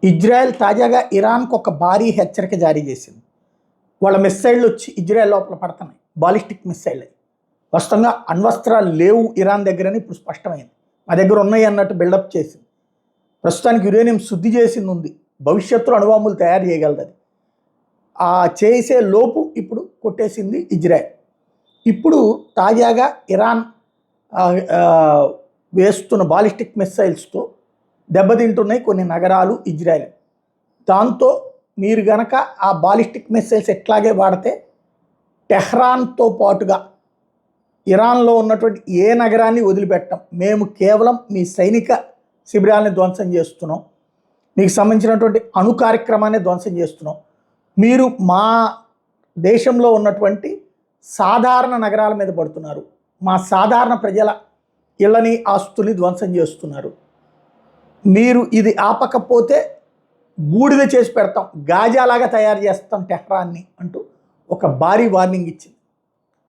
Israel తాజాగా ఇరాన్కు ఒక భారీ హెచ్చరిక జారీ చేసింది. వాళ్ళ మిస్సైళ్ళు వచ్చి ఇజ్రాయెల్ లోపల పడుతున్నాయి, బాలిస్టిక్ మిస్సైళ్ళు. వాస్తవంగా అణ్వస్త్రాలు లేవు ఇరాన్ దగ్గరని ఇప్పుడు స్పష్టమైంది. మా దగ్గర ఉన్నాయి అన్నట్టు బిల్డప్ చేసింది. ప్రస్తుతానికి యురేనియం శుద్ధి చేసింది ఉంది, భవిష్యత్తులో అణుబాంబులు తయారు చేయగలదు. అది ఆ చేసే లోపు ఇప్పుడు కొట్టేసింది ఇజ్రాయెల్. ఇప్పుడు తాజాగా ఇరాన్ వేస్తున్న బాలిస్టిక్ మిస్సైల్స్తో దెబ్బతింటున్నాయి కొన్ని నగరాలు ఇజ్రాయెల్. దాంతో మీరు గనక ఆ బాలిస్టిక్ మిస్సైల్స్ ఎట్లాగే వాడితే టెహ్రాన్తో పాటుగా ఇరాన్లో ఉన్నటువంటి ఏ నగరాన్ని వదిలిపెట్టం, మేము కేవలం మీ సైనిక శిబిరాలని ధ్వంసం చేస్తున్నాం, మీకు సంబంధించినటువంటి అణు కార్యక్రమాన్ని ధ్వంసం చేస్తున్నాం, మీరు మా దేశంలో ఉన్నటువంటి సాధారణ నగరాల మీద పడుతున్నారు, మా సాధారణ ప్రజల ఇళ్ళని ఆస్తుల్ని ధ్వంసం చేస్తున్నారు, మీరు ఇది ఆపకపోతే బూడిద చేసి పెడతాం, గాజాలాగా తయారు చేస్తాం టెహ్రాన్ని అంటూ ఒక భారీ వార్నింగ్ ఇచ్చింది.